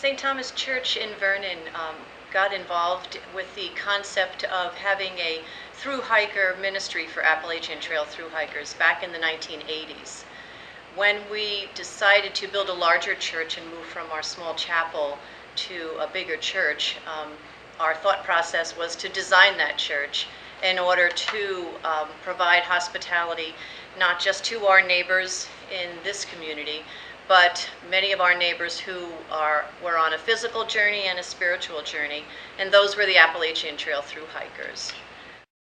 St. Thomas Church in Vernon got involved with the concept of having a thru-hiker ministry for Appalachian Trail thru-hikers back in the 1980s. When we decided to build a larger church and move from our small chapel to a bigger church, our thought process was to design that church in order to provide hospitality not just to our neighbors in this community, but many of our neighbors who were on a physical journey and a spiritual journey, and those were the Appalachian Trail thru-hikers.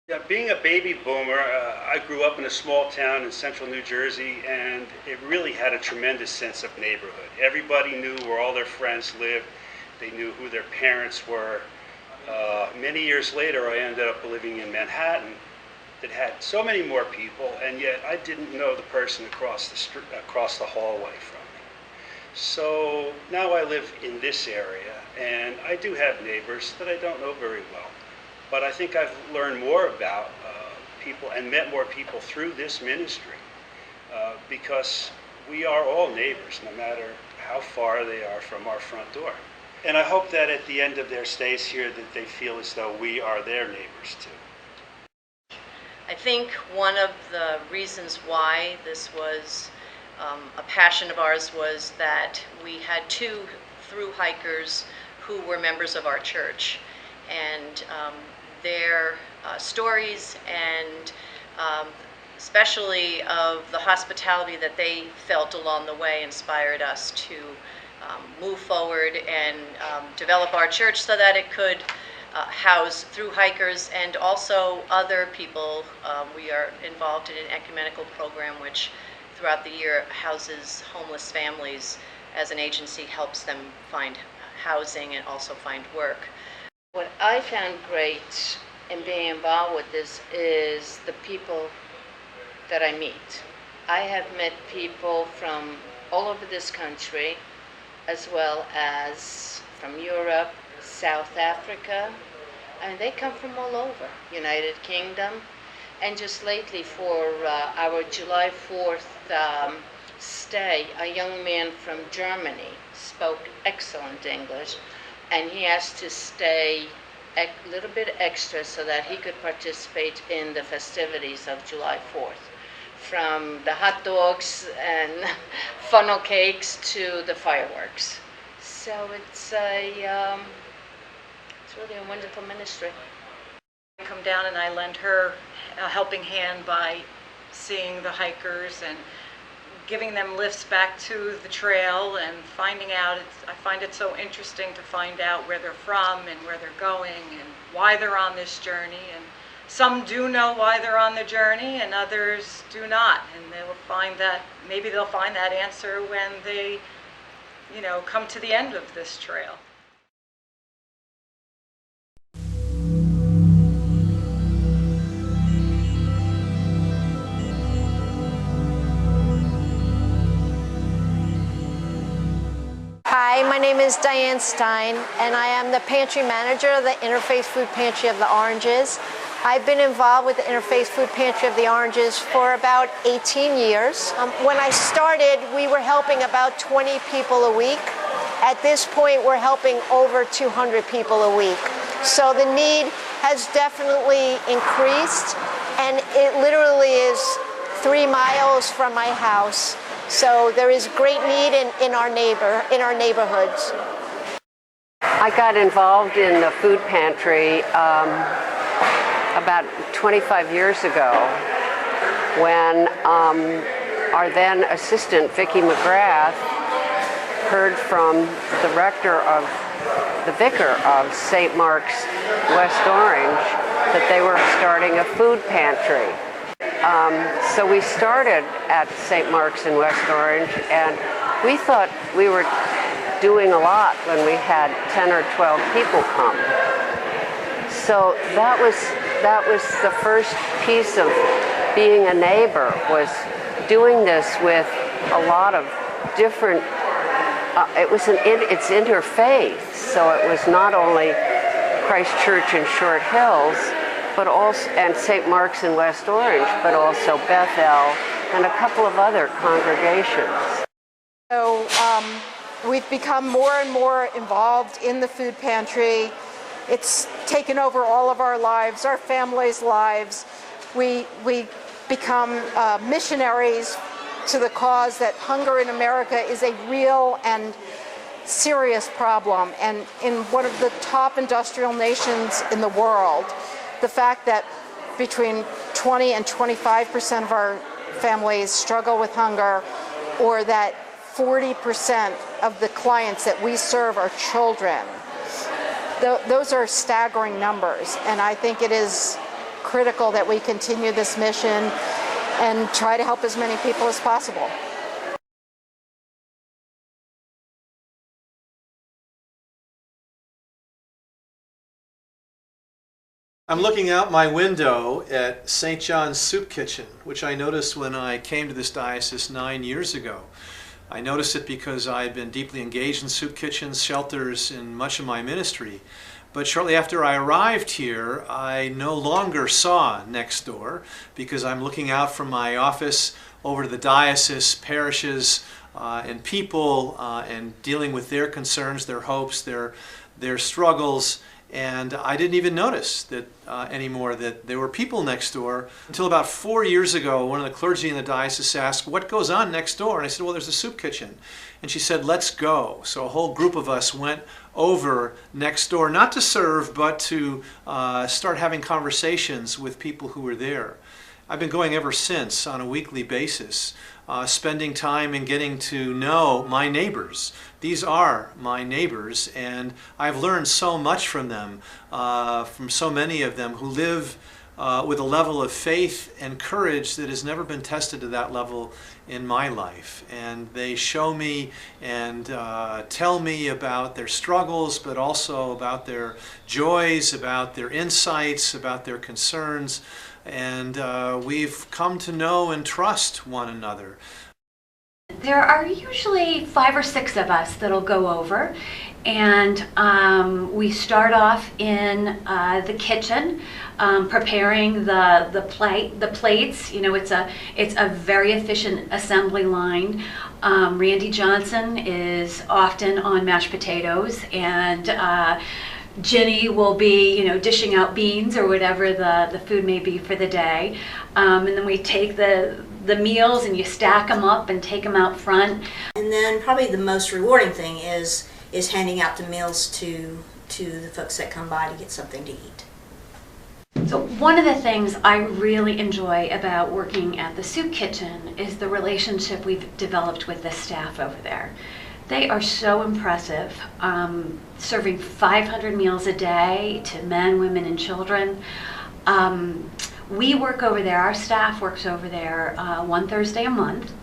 Yeah, being a baby boomer, I grew up in a small town in central New Jersey, and it really had a tremendous sense of neighborhood. Everybody knew where all their friends lived. They knew who their parents were. Many years later, I ended up living in Manhattan that had so many more people, and yet I didn't know the person across the hallway from me. So now I live in this area, and I do have neighbors that I don't know very well. But I think I've learned more about people and met more people through this ministry because we are all neighbors, no matter how far they are from our front door. And I hope that at the end of their stays here that they feel as though we are their neighbors too. I think one of the reasons why this was a passion of ours was that we had two thru-hikers who were members of our church, and their stories and especially of the hospitality that they felt along the way inspired us to move forward and develop our church so that it could house thru-hikers and also other people. We are involved in an ecumenical program which throughout the year houses homeless families. As an agency, helps them find housing and also find work. What I found great in being involved with this is the people that I meet. I have met people from all over this country, as well as from Europe, South Africa, and they come from all over, United Kingdom. And just lately for our July 4th stay, a young man from Germany spoke excellent English, and he asked to stay a little bit extra so that he could participate in the festivities of July 4th. From the hot dogs and funnel cakes to the fireworks. So it's really a wonderful ministry. I come down and I lend her a helping hand by seeing the hikers and giving them lifts back to the trail and finding out. I find it so interesting to find out where they're from and where they're going and why they're on this journey. And some do know why they're on the journey and others do not. And maybe they'll find that answer when they, come to the end of this trail. Hi, my name is Diane Stein, and I am the pantry manager of the Interfaith Food Pantry of the Oranges. I've been involved with the Interfaith Food Pantry of the Oranges for about 18 years. When I started, we were helping about 20 people a week. At this point, we're helping over 200 people a week. So the need has definitely increased, and it literally is 3 miles from my house. So there is great need in our neighborhoods. I got involved in the food pantry about 25 years ago when our then assistant, Vicki McGrath, heard from the vicar of St. Mark's, West Orange, that they were starting a food pantry. So we started at St. Mark's in West Orange, and we thought we were doing a lot when we had 10 or 12 people come. So that was the first piece of being a neighbor, was doing this with a lot of different, it's interfaith, so it was not only Christ Church in Short Hills, but also, and St. Mark's in West Orange, but also Bethel and a couple of other congregations. So we've become more and more involved in the food pantry. It's taken over all of our lives, our families' lives. We become missionaries to the cause that hunger in America is a real and serious problem. And in one of the top industrial nations in the world, the fact that between 20 and 25% of our families struggle with hunger, or that 40% of the clients that we serve are children. Those are staggering numbers, and I think it is critical that we continue this mission and try to help as many people as possible. I'm looking out my window at St. John's Soup Kitchen, which I noticed when I came to this diocese 9 years ago. I noticed it because I had been deeply engaged in soup kitchens, shelters in much of my ministry. But shortly after I arrived here, I no longer saw next door because I'm looking out from my office over to the diocese, parishes, and people, and dealing with their concerns, their hopes, their struggles. And I didn't even notice that anymore that there were people next door until about 4 years ago. One of the clergy in the diocese asked, "What goes on next door?" And I said, "Well, there's a soup kitchen." And she said, "Let's go." So a whole group of us went over next door, not to serve, but to start having conversations with people who were there. I've been going ever since on a weekly basis, spending time and getting to know my neighbors. These are my neighbors, and I've learned so much from them, from so many of them who live with a level of faith and courage that has never been tested to that level in my life. And they show me and tell me about their struggles, but also about their joys, about their insights, about their concerns. And we've come to know and trust one another. There are usually 5 or 6 of us that'll go over, and we start off in the kitchen, preparing the plates. You know, it's a very efficient assembly line. Randy Johnson is often on mashed potatoes, and Ginny will be, you know, dishing out beans or whatever the food may be for the day. And then we take the meals and you stack them up and take them out front. And then probably the most rewarding thing is handing out the meals to the folks that come by to get something to eat. So one of the things I really enjoy about working at the soup kitchen is the relationship we've developed with the staff over there. They are so impressive, serving 500 meals a day to men, women, and children. We work over there, our staff works over there one Thursday a month.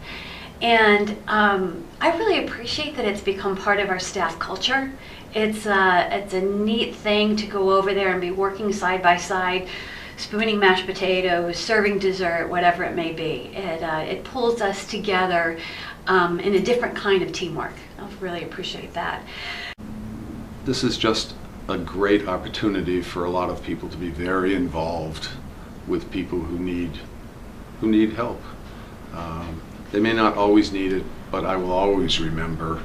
And I really appreciate that it's become part of our staff culture. It's a neat thing to go over there and be working side by side, spooning mashed potatoes, serving dessert, whatever it may be. It pulls us together in a different kind of teamwork. I really appreciate that. This is just a great opportunity for a lot of people to be very involved with people who need help. They may not always need it, but I will always remember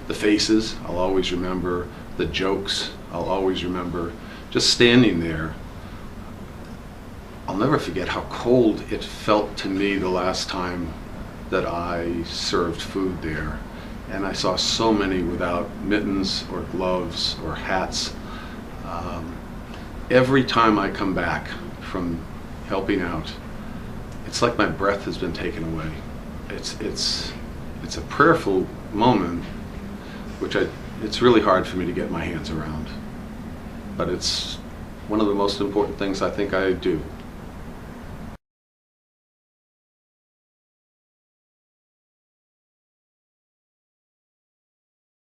the faces. I'll always remember the jokes. I'll always remember just standing there. I'll never forget how cold it felt to me the last time that I served food there. And I saw so many without mittens or gloves or hats. Every time I come back from helping out, it's like my breath has been taken away. It's a prayerful moment, which it's really hard for me to get my hands around. But it's one of the most important things I think I do.